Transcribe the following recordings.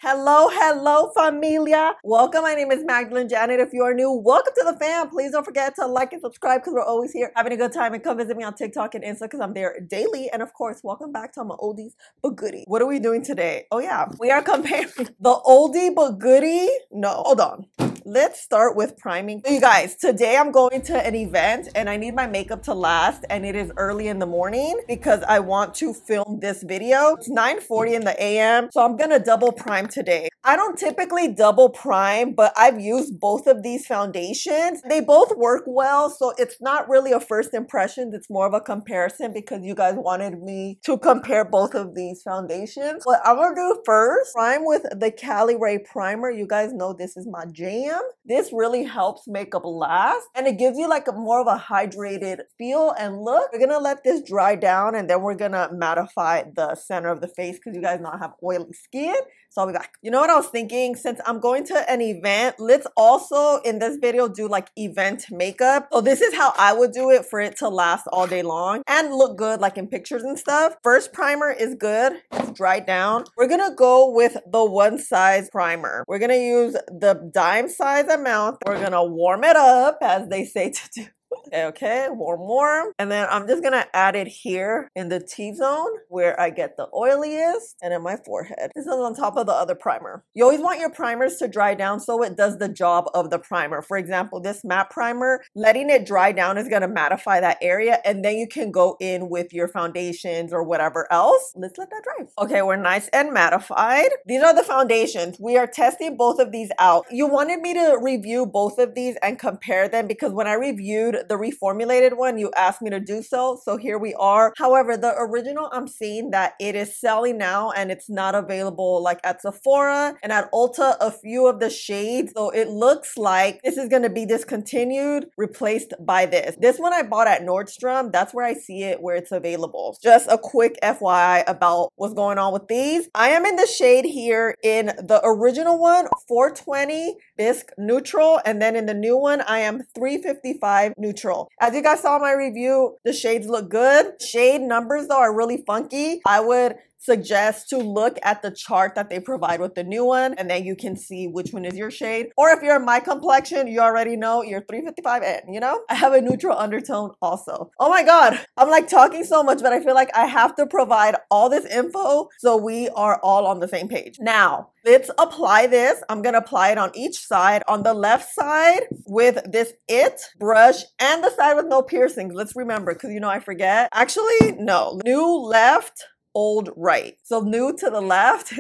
Hello, familia. Welcome. My name is MagdalineJanet. If you are new, welcome to the fam. Please don't forget to like and subscribe because we're always here having a good time. And come visit me on TikTok and Insta because I'm there daily. And of course, welcome back to my oldies but goodie. What are we doing today? Oh yeah, we are comparing the oldie but goodie. No, hold on. Let's start with priming. So you guys, today I'm going to an event and I need my makeup to last, and it is early in the morning because I want to film this video. It's 9:40 in the AM, so I'm gonna double prime today. I don't typically double prime, but I've used both of these foundations. They both work well, so it's not really a first impression. It's more of a comparison because you guys wanted me to compare both of these foundations. What I'm gonna do first, prime with the Cali Ray primer. You guys know this is my jam. This really helps makeup last, and it gives you like a more of a hydrated feel and look. We're gonna let this dry down, and then we're gonna mattify the center of the face because you guys know I have oily skin. So I'll be back. You know what I was thinking? Since I'm going to an event, let's also in this video do like event makeup. So this is how I would do it for it to last all day long and look good like in pictures and stuff. First primer is good. It's dried down. We're gonna go with the one size primer. We're gonna use the dime size amount. We're gonna warm it up, as they say to do. Okay, warm. And then I'm just gonna add it here in the T-zone where I get the oiliest, and in my forehead. This is on top of the other primer. You always want your primers to dry down so it does the job of the primer. For example, this matte primer, letting it dry down is gonna mattify that area, and then you can go in with your foundations or whatever else. Let's let that dry. Okay, we're nice and mattified. These are the foundations. We are testing both of these out. You wanted me to review both of these and compare them because when I reviewed the reformulated one, you asked me to do so. So here we are. However, the original, I'm seeing that it is selling now and it's not available like at Sephora and at Ulta, a few of the shades. So it looks like this is going to be discontinued, replaced by this. This one I bought at Nordstrom. That's where I see it, where it's available. Just a quick FYI about what's going on with these. I am in the shade here in the original one, 420 Bisque Neutral. And then in the new one, I am 355 Neutral. As you guys saw in my review, the shades look good. Shade numbers though are really funky. I would suggest to look at the chart that they provide with the new one, and then you can see which one is your shade. Or if you're in my complexion, you already know you're 355N, you know? I have a neutral undertone also. Oh my God, I'm like talking so much, but I feel like I have to provide all this info so we are all on the same page. Now, let's apply this. I'm gonna apply it on each side. On the left side with this IT brush and the side with no piercings. Let's remember, because you know I forget. Actually, no. New left, old right. So new to the left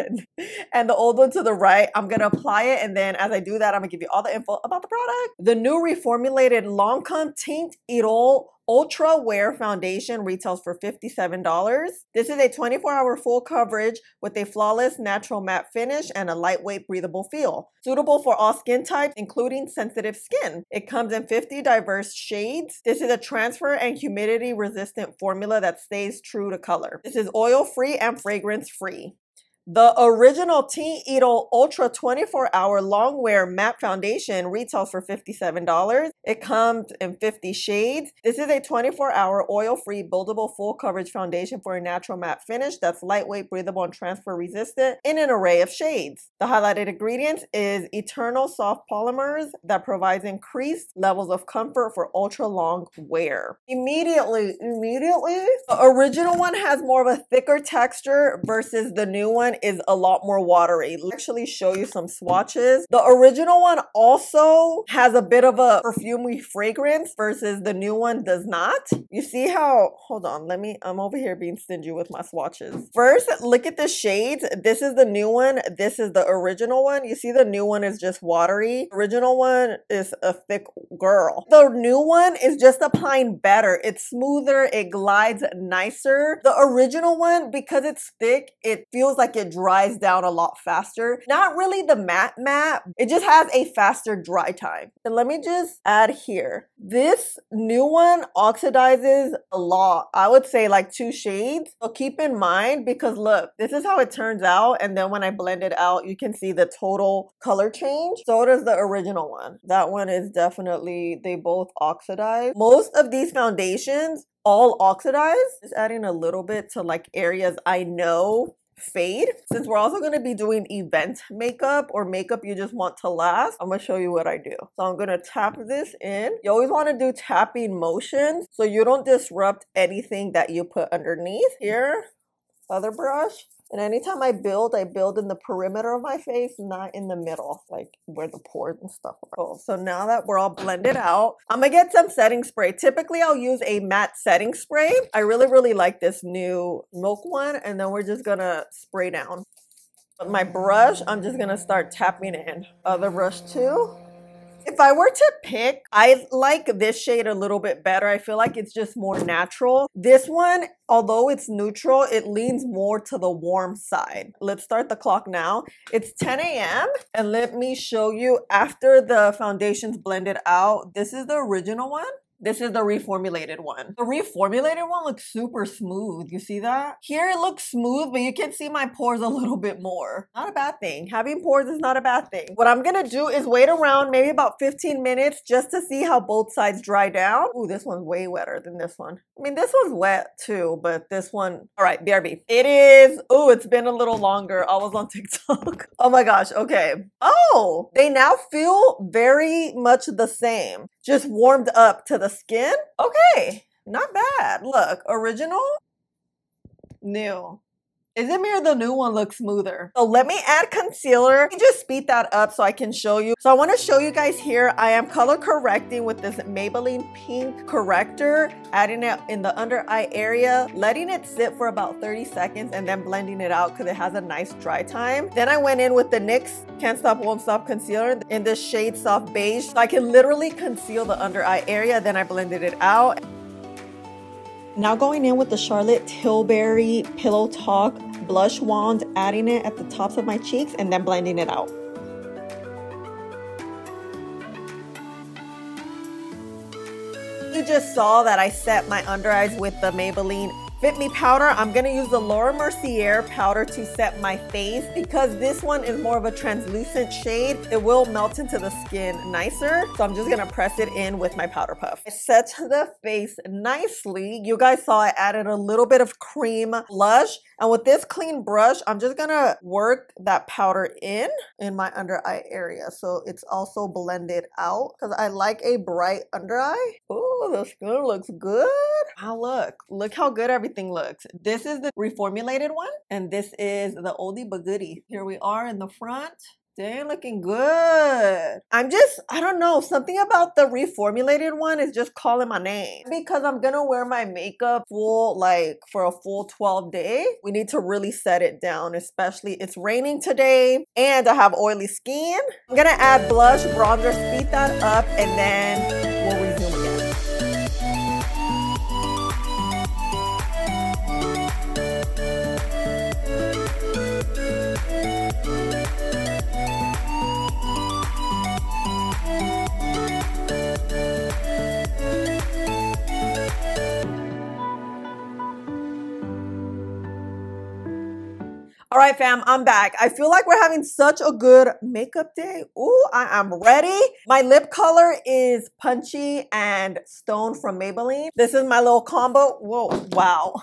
and the old one to the right. I'm gonna apply it, and then as I do that, I'm gonna give you all the info about the product. The new reformulated LANCOME Teint Idole Ultra Wear Foundation retails for $57. This is a 24-hour full coverage with a flawless natural matte finish and a lightweight breathable feel. Suitable for all skin types, including sensitive skin. It comes in 50 diverse shades. This is a transfer and humidity resistant formula that stays true to color. This is oil-free and fragrance-free. The original Teint Idole Ultra 24-hour long wear matte foundation retails for $57. It comes in 50 shades. This is a 24-hour oil-free buildable full coverage foundation for a natural matte finish that's lightweight, breathable, and transfer resistant in an array of shades. The highlighted ingredients is eternal soft polymers that provides increased levels of comfort for ultra long wear. Immediately, the original one has more of a thicker texture versus the new one is a lot more watery. Let me actually show you some swatches. The original one also has a bit of a perfumey fragrance versus the new one does not. You see how, hold on, I'm over here being stingy with my swatches. First, look at the shades. This is the new one. This is the original one. You see the new one is just watery. Original one is a thick girl. The new one is just applying better. It's smoother. It glides nicer. The original one, because it's thick, it feels like it dries down a lot faster. Not really the matte, it just has a faster dry time. And let me just add here, this new one oxidizes a lot. I would say like 2 shades. So keep in mind, because look, this is how it turns out. And then when I blend it out, you can see the total color change. So does the original one. That one is definitely, they both oxidize. Most of these foundations all oxidize. Just adding a little bit to like areas I know fade. Since we're also going to be doing event makeup or makeup you just want to last, I'm going to show you what I do. So I'm going to tap this in. You always want to do tapping motions so you don't disrupt anything that you put underneath. Here, other brush. And anytime I build in the perimeter of my face, not in the middle, like where the pores and stuff are. Cool. So now that we're all blended out, I'm gonna get some setting spray. Typically, I'll use a matte setting spray. I really like this new Milk one, and then we're just gonna spray down. With my brush, I'm just gonna start tapping in. Other brush too. If I were to pick, I like this shade a little bit better. I feel like it's just more natural. This one, although it's neutral, it leans more to the warm side. Let's start the clock now. It's 10 a.m. and let me show you after the foundation's blended out. This is the original one. This is the reformulated one. The reformulated one looks super smooth. You see that? Here it looks smooth, but you can see my pores a little bit more. Not a bad thing. Having pores is not a bad thing. What I'm gonna do is wait around maybe about 15 minutes just to see how both sides dry down. Ooh, this one's way wetter than this one. I mean, this one's wet too, but this one, all right, BRB. It is, ooh, it's been a little longer. I was on TikTok. Oh my gosh, okay. Oh, they now feel very much the same. Just warmed up to the skin. Okay, not bad. Look, original, new. Is it me or the new one looks smoother? So let me add concealer. Let me just speed that up so I can show you. So I want to show you guys here, I am color correcting with this Maybelline pink corrector, adding it in the under eye area, letting it sit for about 30 seconds and then blending it out because it has a nice dry time. Then I went in with the NYX Can't Stop Won't Stop concealer in this shade Soft Beige. So I can literally conceal the under eye area. Then I blended it out. Now going in with the Charlotte Tilbury Pillow Talk blush wand, adding it at the tops of my cheeks and then blending it out. You just saw that I set my under eyes with the Maybelline Fit Me powder. I'm gonna use the Laura Mercier powder to set my face because this one is more of a translucent shade. It will melt into the skin nicer. So I'm just gonna press it in with my powder puff. I set the face nicely. You guys saw I added a little bit of cream blush. And with this clean brush, I'm just gonna work that powder in my under eye area. So it's also blended out because I like a bright under eye. Oh, the skin looks good. Wow, look how good everything looks. This is the reformulated one, and this is the oldie but goodie. Here we are in the front. Dang, looking good. I don't know, something about the reformulated one is just calling my name. Because I'm gonna wear my makeup full, like for a full 12 days. We need to really set it down, especially it's raining today and I have oily skin. I'm gonna add blush, bronzer, speed that up, and then we'll resume again. All right, fam, I'm back. I feel like we're having such a good makeup day. Ooh, I am ready. My lip color is Punchy and Stone from Maybelline. This is my little combo. Whoa, wow.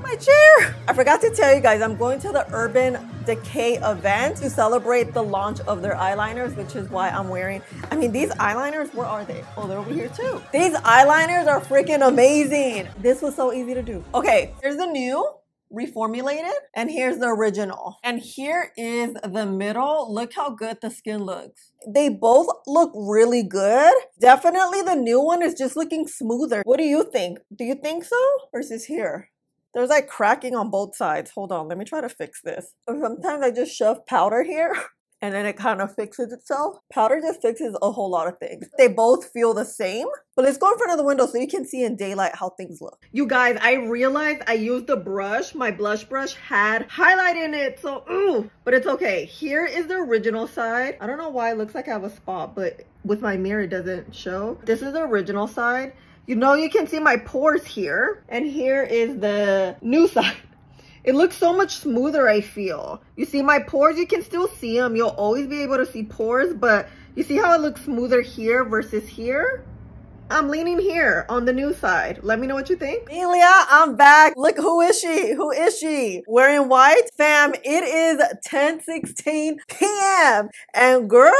My chair. I forgot to tell you guys, I'm going to the Urban Decay event to celebrate the launch of their eyeliners, which is why I'm wearing, I mean, these eyeliners, where are they? Oh, they're over here too. These eyeliners are freaking amazing. This was so easy to do. Okay, here's the new reformulated, and here's the original, and here is the middle. Look how good the skin looks. They both look really good. Definitely the new one is just looking smoother. What do you think? Do you think so? Versus here, there's like cracking on both sides. Hold on, let me try to fix this. Sometimes I just shove powder here and then it kind of fixes itself. Powder just fixes a whole lot of things. They both feel the same, but let's go in front of the window so you can see in daylight how things look. You guys, I realized I used the brush. My blush brush had highlight in it, so ooh, but it's okay. Here is the original side. I don't know why it looks like I have a spot, but with my mirror, it doesn't show. This is the original side. You know, you can see my pores here, and here is the new side. It looks so much smoother, I feel. You see my pores, you can still see them. You'll always be able to see pores, but you see how it looks smoother here versus here? I'm leaning here on the new side. Let me know what you think. Amelia, I'm back. Look, who is she? Who is she? Wearing white? Fam, it is 10:16 p.m. And girl,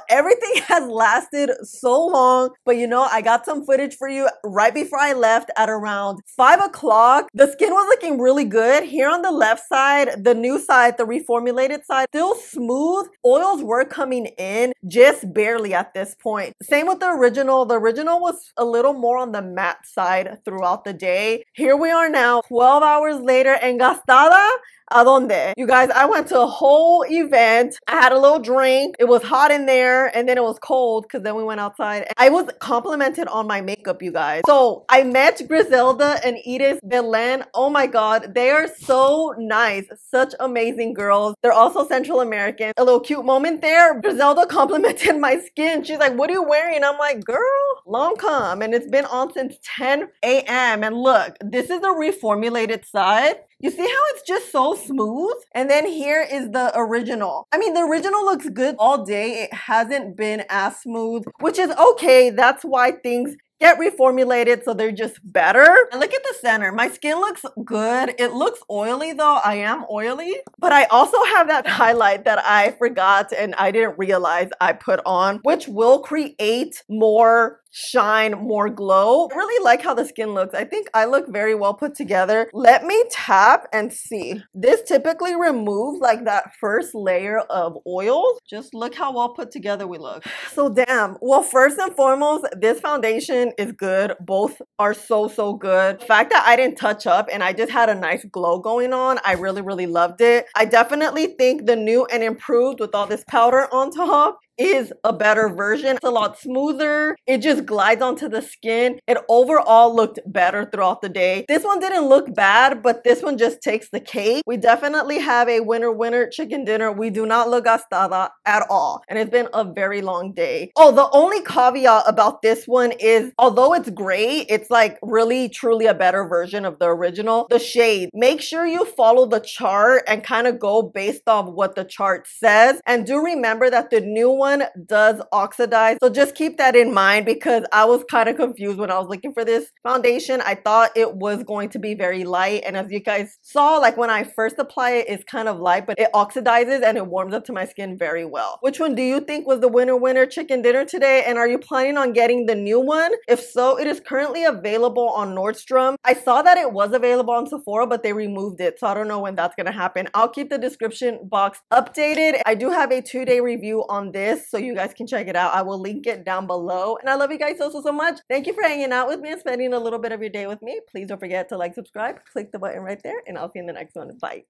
everything has lasted so long. But you know, I got some footage for you right before I left at around 5 o'clock. The skin was looking really good. Here on the left side, the new side, the reformulated side, still smooth. Oils were coming in, just barely at this point. Same with the original. The original was a little more on the matte side throughout the day. Here we are now, 12 hours later, and gastada. ¿A dónde? You guys, I went to a whole event. I had a little drink. It was hot in there, and then it was cold because then we went outside. I was complimented on my makeup, you guys. So I met Griselda and Edith Belen. Oh my God, they are so nice. Such amazing girls. They're also Central American. A little cute moment there. Griselda complimented my skin. She's like, what are you wearing? I'm like, girl, LANCOME. And it's been on since 10 a.m. And look, this is the reformulated side. You see how it's just so smooth? And then here is the original. I mean, the original looks good all day. It hasn't been as smooth, which is okay. That's why things get reformulated, so they're just better. And look at the center. My skin looks good. It looks oily though. I am oily. But I also have that highlight that I forgot and I didn't realize I put on, which will create more shine, more glow. I really like how the skin looks. I think I look very well put together. Let me tap and see. This typically removes like that first layer of oils. Just look how well put together we look. So damn. Well, first and foremost, this foundation is good. Both are so good. The fact that I didn't touch up and I just had a nice glow going on, I really loved it. I definitely think the new and improved with all this powder on top is a better version. It's a lot smoother. It just glides onto the skin. It overall looked better throughout the day. This one didn't look bad, but this one just takes the cake. We definitely have a winner chicken dinner. We do not look gastada at all. And it's been a very long day. Oh, the only caveat about this one is, although it's great, it's like really truly a better version of the original. The shade, make sure you follow the chart and kind of go based off what the chart says. And do remember that the new one does oxidize, so just keep that in mind, because I was kind of confused when I was looking for this foundation. I thought it was going to be very light, and as you guys saw, like when I first apply it, it's kind of light, but it oxidizes and it warms up to my skin very well. Which one do you think was the winner chicken dinner today, and are you planning on getting the new one? If so, it is currently available on Nordstrom. I saw that it was available on Sephora, but they removed it, so I don't know when that's gonna happen. I'll keep the description box updated. I do have a 2-day review on this, so you guys can check it out. I will link it down below. And I love you guys so much. Thank you for hanging out with me and spending a little bit of your day with me. Please don't forget to like, subscribe, click the button right there, and I'll see you in the next one. Bye.